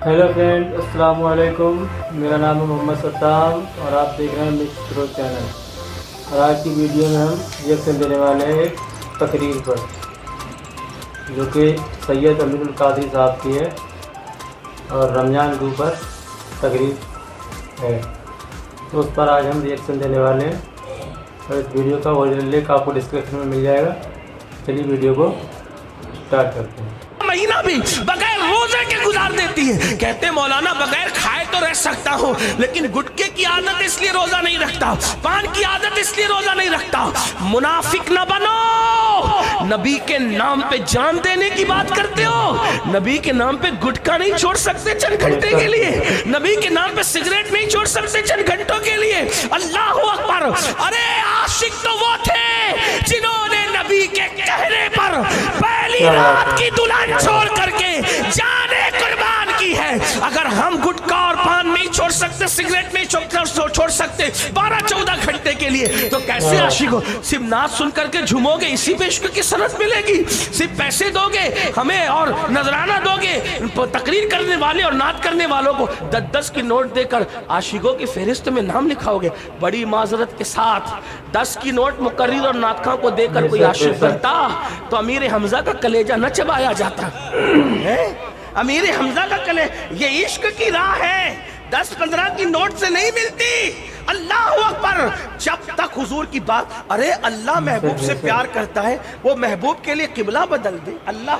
Hello friend, अस्सलाम वालेकुम। मेरा नाम है मोहम्मद सत्ताम और आप देख रहे हैं मिक्स ग्रोथ चैनल। और आज की वीडियो में हम रिएक्शन देने वाले हैं एक तकरीर पर, जो कि सैयद अमीरुल कादरी साहब की है और रमज़ान के ऊपर तकरीर है, तो उस पर आज हम रिएक्शन देने वाले हैं। और इस वीडियो का ओरिजिनल लिंक आपको डिस्क्रिप्शन में मिल जाएगा। चलिए वीडियो को स्टार्ट करते हैं। महीना भी बगैर रोजे के गुजार देती है। कहते मौलाना बगैर खाए तो रह सकता हूँ, लेकिन गुटखे की आदत इसलिए रोजा नहीं रखता, पान की आदत इसलिए रोजा नहीं रखता। मुनाफिक न बनो। नबी के नाम पे जान देने की बात करते हो, नबी के नाम पे गुटखा नहीं छोड़ सकते चंद घंटे के लिए, नबी के नाम पे सिगरेट नहीं छोड़ सकते चंद घंटों के लिए। अल्लाह अकबर। अरे आशिक तो वो थे जिन्होंने नबी के कहने पर पहली रात की दुल्हन छोड़ करके जाने कुर्बान की है। अगर हम गुटखा और पान नहीं छोड़ सकते, सिगरेट नहीं छोड़ सकते 12-14 घंटे के लिए, तो कैसे आशिक हो? सिर्फ नाच सुन करके झूमोगे, इसी पे इश्क की सनत मिलेगी। सिर्फ पैसे दोगे हमें और नजराना दोगे, तकरीर करने वाले और नाच करने वालों को 10-10 की नोट देकर आशिकों की फहरिस्त में नाम लिखाओगे। बड़ी माजरत के साथ 10 की नोट मुकर्रिर और नातखां को देकर कोई आशिक बनता तो अमीर हमजा का कलेजा न चबाया जाता है। अमीर हमजा का कले, ये इश्क की राह है, 10-15 की नोट से नहीं मिलती। अल्लाह अकबर। जब तक हुजूर की बात, अरे अल्लाह महबूब से प्यार करता है, वो महबूब के लिए किबला बदल दे। अल्लाह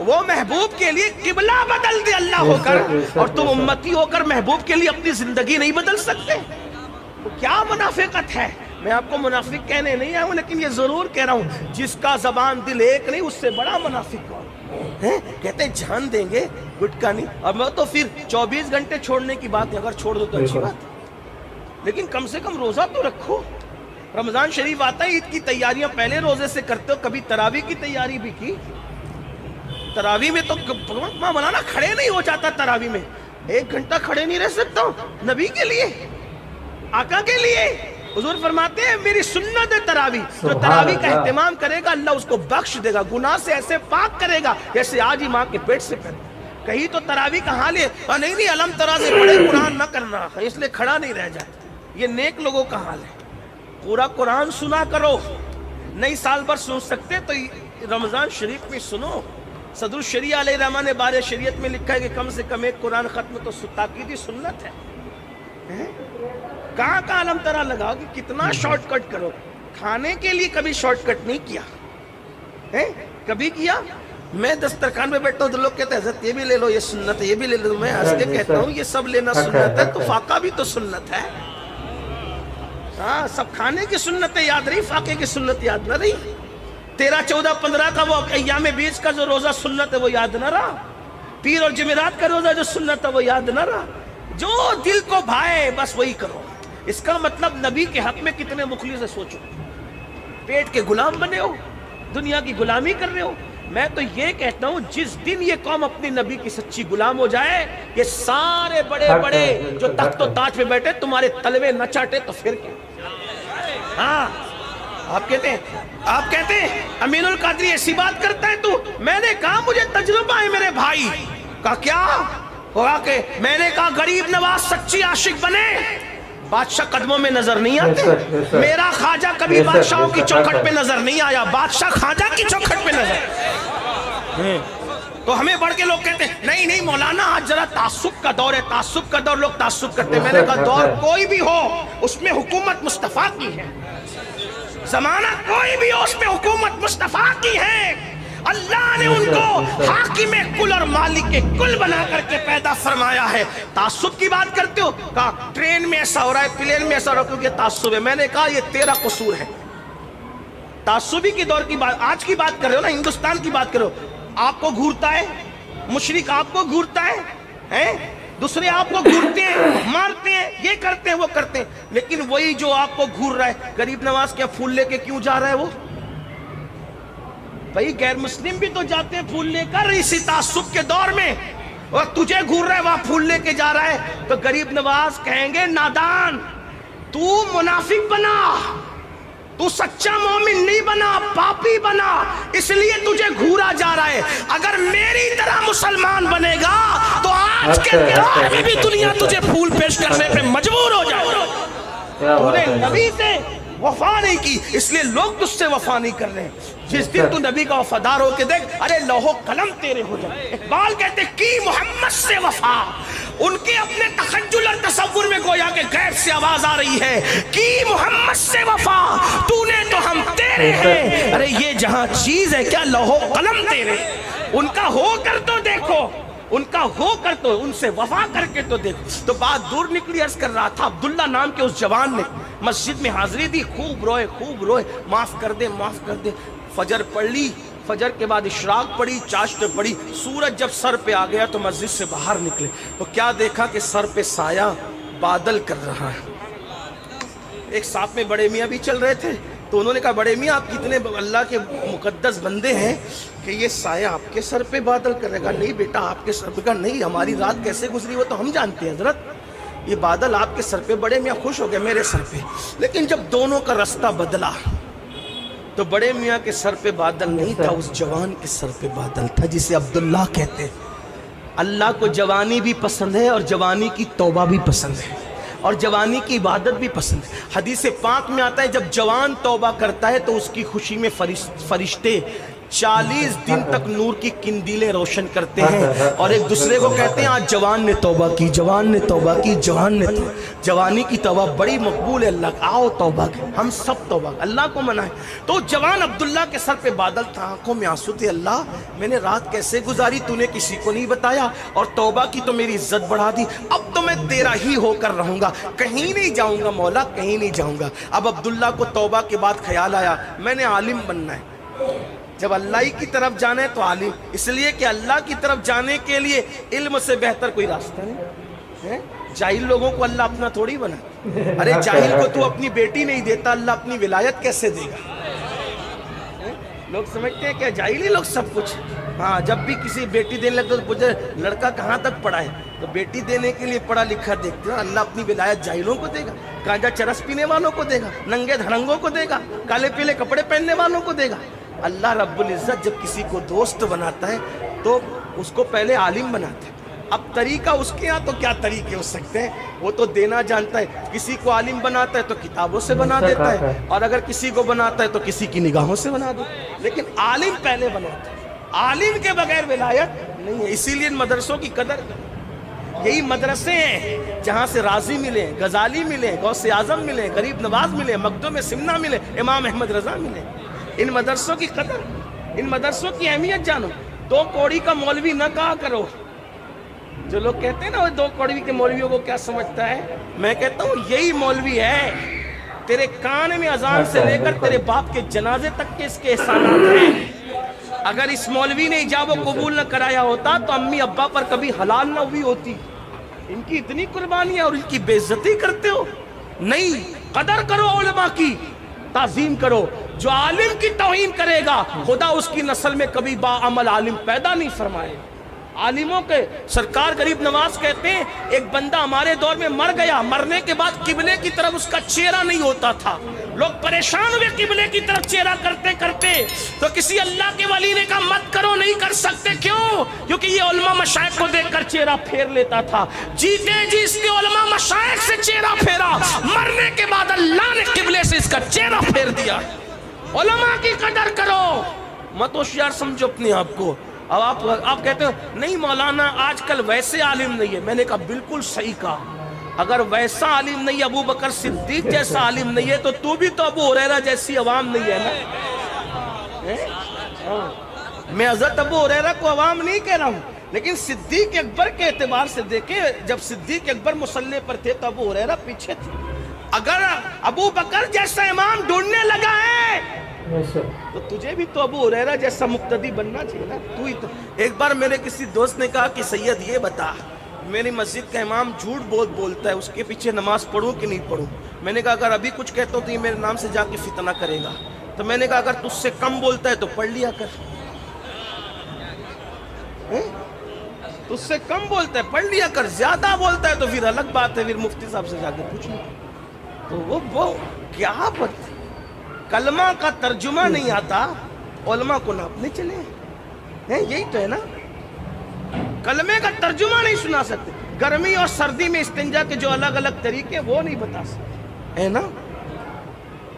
वो महबूब के लिए किबला बदल दे अल्लाह होकर, और तुम उम्मती होकर महबूब के लिए अपनी जिंदगी नहीं बदल सकते। तो क्या मुनाफिकत है? मैं आपको मुनाफिक कहने नहीं आया हूं, लेकिन ये जरूर कह रहा हूं, जिसका जबान दिल एक नहीं, उससे बड़ा मुनाफिक कौन है? कहते जान देंगे गुटखा नहीं। अब मैं तो फिर 24 घंटे छोड़ने की बात है, अगर छोड़ दो तो अच्छी बात है, लेकिन कम से कम रोजा तो रखो। रमजान शरीफ आता है, ईद की तैयारियां पहले रोजे से करते हो। कभी तरावी की तैयारी भी की? तरावी में तो मौलाना खड़े नहीं हो जाता। तरावी में 1 घंटा खड़े नहीं रह सकता नबी के लिए, आका के लिए। हुजूर फरमाते हैं मेरी सुन्नत है तरावी। जो तरावी का एहतमाम करेगा अल्लाह उसको बख्श देगा, गुनाह से ऐसे पाक करेगा जैसे आज ही माँ के पेट से करे। कहीं तो तरावी का हाल है, नहीं अलम तरा से पढ़े कुरान न करना, इसलिए खड़ा नहीं रह जाता। ये नेक लोगों का हाल है। पूरा कुरान सुना करो, नहीं साल भर सुन सकते तो रमजान शरीफ में सुनो। सदरुल शरिया अलैहि रहमान ने बारे शरीयत में लिखा है कि कम से कम 1 कुरान खत्म तो ताकीदी सुन्नत है। कहाँ अलम तरा लगाओ कि कितना शॉर्टकट करो। खाने के लिए कभी शॉर्टकट नहीं किया है? कभी किया? मैं दस्तरखान में बैठा हूँ तो लोग कहते हैं हज़रत ये भी ले लो, ये सुन्नत है, ये भी ले लो। मैं हंस के कहता हूँ ये सब लेना सुन्नत है, तो फाका भी तो सुन्नत है। हाँ, सब खाने की सुन्नत याद रही, फाके की सुन्नत याद न रही। 13, 14, 15 का वो अय्याम बीच का जो रोजा सुन्नत है वो याद न रहा। पीर और जुमेरात का रोजा जो सुन्नत है वो याद न रहा। जो दिल को भाए बस वही करो। इसका मतलब नबी के हक में कितने मुखलिस है सोचो। पेट के गुलाम बने हो, दुनिया की गुलामी कर रहे हो। मैं तो ये कहता हूँ जिस दिन ये कौम अपनी नबी की सच्ची गुलाम हो जाए, ये सारे बड़े बड़े जो तख्त ताज पे बैठे तुम्हारे तलवे न चाटे तो फिर क्या? हाँ, आप कहते हैं अमीरुल कादरी ऐसी बात करता है तू। मैंने कहा मुझे तजुर्बा है मेरे भाई का। क्या होगा कि मैंने कहा गरीब नवाज सच्ची आशिक बने, बादशाह कदमों में नजर नहीं आते। मेरा ख्वाजा कभी बादशाहों की चौखट पे नजर नहीं आया, बादशाह ख्वाजा की चौखट पे नजर। तो हमें बढ़ के लोग कहते हैं नहीं मौलाना आज जरा तासुब का दौर है, तासुब का दौर, लोग तासुब करते हैं। मैंने कहा दौर कोई भी हो उसमें हुकूमत मुस्तफा की है, जमाना कोई भी हो उसमें हुकूमत मुस्तफा की है। अल्लाह ने उनको हाकिम कुल और मालिक के कुल बना करके पैदा फरमाया है। तासुब की बात करते हो, कहा ट्रेन में ऐसा हो रहा है, प्लेन में ऐसा हो रहा है, क्योंकि तासुब है। मैंने कहा ये तेरा कसूर है। तासुबी की दौर की बात, आज की बात कर रहे हो ना, हिंदुस्तान की बात करो। आपको घूरता है मुशरिक, आपको घूरता है, दूसरे आपको घूरते हैं, मारते हैं, ये करते हैं, वो करते हैं। लेकिन वही जो आपको घूर रहा है, गरीब नवाज क्या फूल लेके क्यों जा रहा है वो? भाई गैर मुस्लिम भी तो जाते हैं फूल लेकर इसी तासुब के दौर में, और तुझे घूर रहा है वहां फूल लेके जा रहा है। तो गरीब नवाज कहेंगे नादान, तू मुनाफिक बना, तू सच्चा मोमिन नहीं बना, पापी बना, इसलिए तुझे घूरा जा रहा है। अगर मेरी तरह मुसलमान बनेगा तो आज के त्योहार में भी दुनिया तुझे फूल पेश करने पे मजबूर हो जाए। तूने नबी से वफा नहीं की, इसलिए लोग तुझसे वफा नहीं कर रहे हैं। जिस दिन तू नबी का वफादार हो के देख, अरे लौहो कलम तेरे हो जाए। इकबाल कहते की मोहम्मद से वफा, उनके अपने तखज्जुल और तसव्वुर में गोया के गैब से आवाज आ रही है कि मोहम्मद से वफा, तूने तो हम तेरे हैं। अरे ये जहां चीज है क्या लौहो कलम तेरे, उनका हो कर तो देखो, उनका हो कर तो, उनसे वफा करके तो देखो। तो बात दूर निकली, अर्ज कर रहा था अब्दुल्ला नाम के उस जवान ने मस्जिद में हाजिरी दी, खूब रोए, माफ कर दे, माफ कर दे। फजर पढ़ ली, फजर के बाद इशराक पड़ी, चाश्त पड़ी। सूरज जब सर पे आ गया तो मस्जिद से बाहर निकले तो क्या देखा कि सर पे साया बादल कर रहा है। एक साथ में बड़े मियाँ भी चल रहे थे, तो उन्होंने कहा बड़े मियाँ आप कितने अल्लाह के मुकद्दस बंदे हैं कि ये साया आपके सर पे बादल करेगा। नहीं बेटा आपके सर पे का नहीं, हमारी रात कैसे गुजरी वो तो हम जानते हैं हजरत, ये बादल आपके सर पे। बड़े मियाँ खुश हो गए मेरे सर पे, लेकिन जब दोनों का रास्ता बदला तो बड़े मियाँ के सर पे बादल नहीं था, उस जवान के सर पे बादल था जिसे अब्दुल्ला कहते हैं। अल्लाह को जवानी भी पसंद है और जवानी की तौबा भी पसंद है और जवानी की इबादत भी पसंद है। हदीस पाक में आता है जब जवान तौबा करता है तो उसकी खुशी में फरिश्ते 40 दिन तक नूर की किंदीलें रोशन करते हैं और एक दूसरे को कहते हैं आज जवान ने तौबा की, जवान ने तौबा की, जवान ने तौबा। जवानी की तौबा बड़ी मकबूल है, अल्लाह आओ तौबा के, हम सब तौबा अल्लाह को मनाए। तो जवान अब्दुल्ला के सर पे बादल था, आंखों में आंसू थे। अल्लाह मैंने रात कैसे गुजारी तूने किसी को नहीं बताया और तौबा की तो मेरी इज्जत बढ़ा दी, अब तो मैं तेरा ही होकर रहूंगा, कहीं नहीं जाऊंगा मौला, कहीं नहीं जाऊंगा। अब अब्दुल्ला को तौबा के बाद ख्याल आया मैंने आलिम बनना है। जब अल्लाह की तरफ जाना है तो आलिम, इसलिए कि अल्लाह की तरफ जाने के लिए इल्म से बेहतर कोई रास्ता नहीं है। जाहिल लोगों को अल्लाह अपना थोड़ी बना। अरे जाहिल को तू अपनी बेटी नहीं देता, अल्लाह अपनी विलायत कैसे देगा? लोग समझते हैं क्या जाहिल ही लोग सब कुछ। हाँ, जब भी किसी बेटी देने लगता तो पूछे लड़का कहाँ तक पढ़ा है, तो बेटी देने के लिए पढ़ा लिखा देखते हो। अल्लाह अपनी विलायत जाहिलों को देगा, गांजा चरस पीने वालों को देगा, नंगे धड़ंगों को देगा, काले पीले कपड़े पहनने वालों को देगा। अल्लाह रब्बुल इज़्ज़त जब किसी को दोस्त बनाता है तो उसको पहले आलिम बनाता है। अब तरीका उसके यहाँ तो क्या तरीके हो सकते हैं, वो तो देना जानता है। किसी को आलिम बनाता है तो किताबों से बना देता है, और अगर किसी को बनाता है तो किसी की निगाहों से बना दो, लेकिन आलिम पहले बनाता है। आलिम के बगैर विलायत नहीं है। इसीलिए इन मदरसों की कदर, यही मदरसे हैं जहाँ से राजी मिले, गजाली मिले, गौसे आजम मिले, गरीब नवाज मिले, मखदूम सिमना मिले, इमाम अहमद रजा मिले। इन मदरसों की कदर, इन मदरसों की अहमियत जानो। 2 कौड़ी का मौलवी न कहा करो। जो लोग कहते हैं ना वो 2 कौड़ी के मौलवियों को क्या समझता है, मैं कहता हूँ यही मौलवी है। तेरे कान में अजान से लेकर तेरे बाप के जनाजे तक के इसके एहसानात हैं। अगर इस मौलवी ने इजाबो कबूल न कराया होता तो अम्मी अब्बा पर कभी हलाल न हुई होती। इनकी इतनी कुर्बानी है और इनकी बेइज्जती करते हो। नहीं, कदर करो उलमा की, ताजीम करो। जो आलिम की तौहीन करेगा खुदा उसकी नस्ल में कभी बाअमल आलिम पैदा नहीं फरमाए। आलिमों के सरकार गरीब नवाज कहते हैं एक बंदा हमारे दौर में मर गया, मरने के बाद किबले की तरफ उसका चेहरा नहीं होता था। लोग परेशान हुए किबले की तरफ चेहरा करते करते, तो किसी अल्लाह के वली ने कहा मत करो, नहीं कर सकते। क्यों? क्योंकि ये उलमा मशाइख को देखकर चेहरा फेर लेता था। जीते जी इसने उलमा मशाइख से चेहरा फेरा, मरने के बाद अल्लाह ने किबले से इसका चेहरा फेर दिया। उलमा की कदर करो, मत होशियार समझो अपने आप को। अब आप कहते हो नहीं मौलाना आजकल वैसे आलिम नहीं है। मैंने कहा बिल्कुल सही कहा। अगर वैसा आलिम नहीं, अबू बकर सिद्दीक जैसा आलिम नहीं है, तो तू भी तो अबू हुरैरा जैसी अवाम नहीं है ना। मैं हज़रत अबू हुरैरा को अवाम नहीं कह रहा हूँ, लेकिन सिद्दीक अकबर के एतबार से देखे, जब सिद्दीक अकबर मुसल्ले पर थे तो अबू हुरैरा पीछे थे। अगर अबू बकर जैसा इमाम ढूंढने लगा है तो तुझे भी तो अबू हुरैरा जैसा मुक्तदी बनना चाहिए ना। तू ही तो। एक बार मेरे किसी दोस्त ने कहा कि सैयद ये बता, मेरी मस्जिद का इमाम झूठ बोलता है, उसके पीछे नमाज पढ़ूं कि नहीं पढ़ूं। मैंने कहा अगर अभी कुछ कहता हूं तो ये मेरे नाम से जाके फितना करेगा। तो मैंने कहा अगर तुझसे कम बोलता है तो पढ़ लिया कर, तुझसे कम बोलता है पढ़ लिया कर, ज्यादा बोलता है तो फिर अलग बात है, फिर मुफ्ती साहब से जाके पूछ लो। तो वो क्या पढ़ते, कलमा का तर्जुमा नहीं आता, उलमा को नापने चले हैं, यही तो है ना। کلمے کا ترجمہ نہیں سنا سکتے. گرمی اور سردی میں استنجا کے جو الگ الگ طریقے وہ نہیں بتا سکتے ہے نا.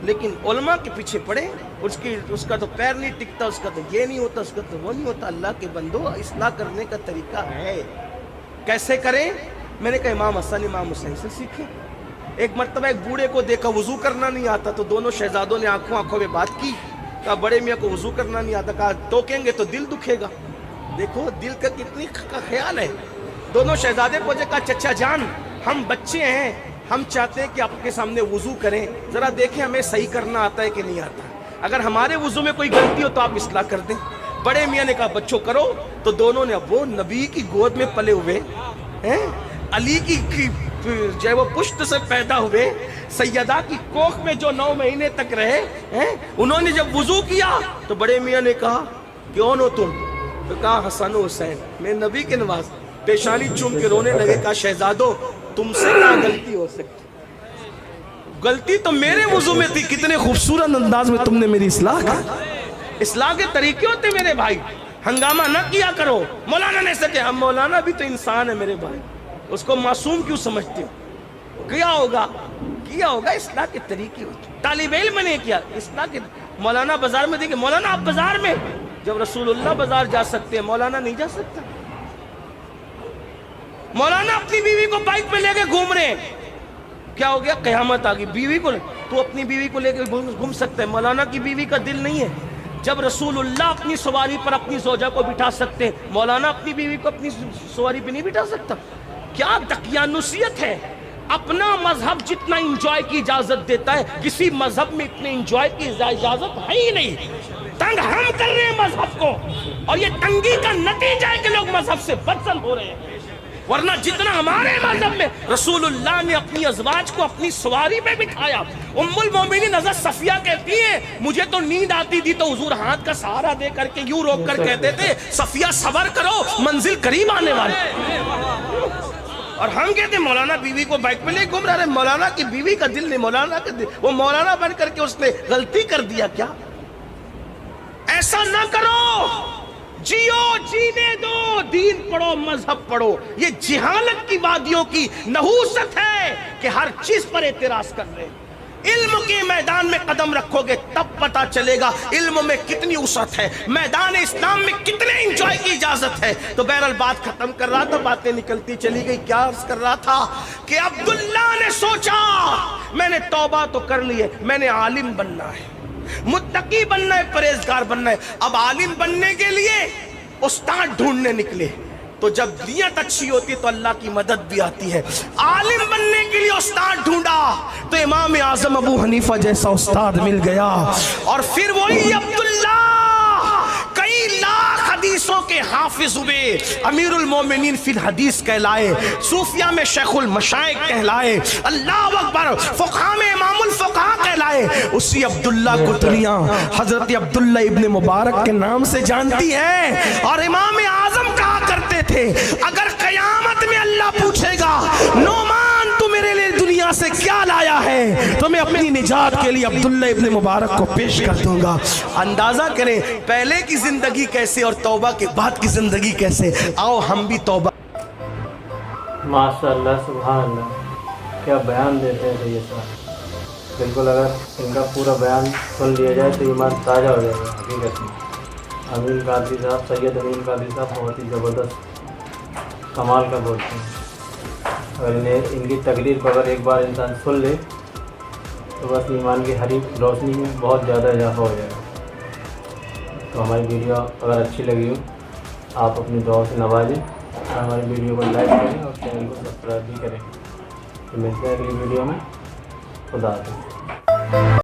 لیکن علماء کے پیچھے پڑے, اس کا تو پیر نہیں ٹکتا, اس کا تو یہ نہیں ہوتا, اس کا تو وہ نہیں ہوتا. اللہ کے بندو, اصلاح کرنے کا طریقہ ہے. کیسے کریں؟ میں نے کہا امام حسن امام حسین سے سیکھیں. ایک مرتبہ ایک بوڑھے کو دیکھا وضو کرنا نہیں آتا, تو دونوں شہزادوں نے آنکھوں میں بات کی. کہا بڑے میاں کو وضو کرنا نہیں آتا. کہا ٹوکیں گے تو دل دکھے گا. دیکھو دل کا کتنی کا خیال ہے. دونوں شہزادے کو کہا چچا جان, ہم بچے ہیں, ہم چاہتے ہیں کہ آپ کے سامنے وضو کریں, ذرا دیکھیں ہمیں صحیح کرنا آتا ہے کہ نہیں آتا. اگر ہمارے وضو میں کوئی غلطی ہو تو آپ اصلاح کر دیں. بڑے میاں نے کہا بچوں کرو. تو دونوں نے, اب وہ نبی کی گود میں پلے ہوئے ہیں, علی کی جو ہے وہ پشت سے پیدا ہوئے, سیدہ کی کوکھ میں جو 9 مہینے تک رہے ہیں, انہوں نے جب وضو کیا تو بڑے میاں نے کہا کون ہو تم؟ تو کہا حسن و حسین, میں نبی کے نواز. پیشانی چوم کے رونے لگے. کہا شہزادو تم سے کیا غلطی ہو سکتی؟ غلطی تو میرے وضو میں تھی. کتنے خوبصورت انداز میں تم نے میری اصلاح کی. اصلاح کے طریقے ہوتے میرے بھائی, ہنگامہ نہ کیا کرو. مولانا نے سکے, ہم مولانا بھی تو انسان ہے میرے بھائی, اس کو معصوم کیوں سمجھتے ہو؟ کیا ہوگا اصلاح کے طریقے ہوتے. طالب علم نے کیا اصلاح کے. مولانا بازار میں دیکھیں, مولانا آپ بازار میں, جب رسول اللہ بازار جا سکتے ہیں مولانا نہیں جا سکتا. مولانا اپنی بیوی کو بائک پہ لے کے گھوم رہے ہیں, کیا ہو گیا؟ قیامت آ گئی. بیوی کو, تو اپنی بیوی کو لے کے گھوم سکتا ہے, مولانا کی بیوی کا دل نہیں ہے. جب رسول اللہ اپنی سواری پر اپنی زوجہ کو بٹھا سکتے ہیں, مولانا اپنی بیوی کو اپنی سواری پہ نہیں بٹھا سکتا. کیا دقیانوسیت ہے. اپنا مذہب جتنا انجوائے کی اجازت دیتا ہے, کسی مذہب میں اتنے انجوائے کی اجازت ہے ہی نہیں. تنگ ہم کر رہے ہیں مذہب کو, اور یہ تنگی کا نتیجہ ہے کہ لوگ مذہب سے بدزن ہو رہے ہیں. ورنہ جتنا ہمارے مذہب میں رسول اللہ نے اپنی ازواج کو اپنی سواری میں بٹھایا. ام المومنین حضرت صفیہ کہتی ہیں مجھے تو نیند آتی تھی تو حضور ہاتھ کا سہارا دے کر کے یوں روک کر کہتے تھے صفیہ صبر کرو منزل قریب آنے والی. اور ہم کہتے ہیں مولانا بیوی کو بائک پہ لے گھوم رہا ہے. مولانا کی بیوی کا دل نہیں, مولانا کا دل, وہ مولانا بن کر کے اس نے غلطی کر دیا کیا؟ ایسا نہ کرو. جیو, جینے دو, دین پڑھو, مذہب پڑھو. یہ جہالت کی وادیوں کی نحوست ہے کہ ہر چیز پر اعتراض کر رہے ہیں. علم کے میدان میں قدم رکھو گے تب پتا چلے گا علم میں کتنی وسعت ہے, میدان اسلام میں کتنے انجوائے کی اجازت ہے. تو بہرحال بات ختم کر رہا تھا, باتیں نکلتی چلی گئی. کیا عرض کر رہا تھا کہ عبداللہ نے سوچا میں نے توبہ تو کر لی ہے, میں نے عالم بننا ہے, متقی بننا ہے, پرہیزگار بننا ہے. اب عالم بننے کے لیے استاد ڈھونڈنے نکلے. تو جب نیت اچھی ہوتی تو اللہ کی مدد بھی آتی ہے. عالم بننے کے لیے استاد ڈھونڈا تو امام اعظم ابو حنیفہ جیسا استاد مل گیا. اور پھر وہی عبداللہ کئی لاکھ حدیثوں کے حافظ ہوئے, امیر المومنین فی الحدیث کہلائے, صوفیہ میں شیخ المشائخ کہلائے, اللہ اکبر, فقہ میں امام الفقہ کہلائے. اسی عبداللہ کو دنیا حضرت عبداللہ ابن مبارک کے نام سے جانتی ہے. اور امام اعظم کہا کرتے تھے اگر قیامت میں اللہ پوچھے گا نعمان تو میرے لیے دنیا سے کیا لایا ہے, تو میں اپنی نجات کے لیے عبداللہ ابن مبارک کو پیش کر دوں گا. اندازہ کریں پہلے کی زندگی کیسے اور توبہ کے بعد کی زندگی کیسے. آؤ ہم بھی توبہ. ماشاء اللہ, سبحان اللہ, کیا بیان دیتے ہیں سید صاحب. بالکل اگر ان کا پورا بیان سن لیا جائے تو ایمان تازہ ہو جائے گا. حقیقت میں امین قادری صاحب, سید امین قادری صاحب بہت ہی زبردست کمال کا بولتے ہیں. اگر ان کی تقریر کو اگر ایک بار انسان سن لے تو بس ایمان کی ہری روشنی میں بہت زیادہ اضافہ ہو جائے گا. تو ہماری ویڈیو اگر اچھی لگی ہو آپ اپنی دعاؤں سے نوازیں, اور ہماری ویڈیو کو لائک کریں اور چینل کو سبسکرائب بھی کریں. تو ملتے ہیں اگلی ویڈیو میں. خدا حافظ.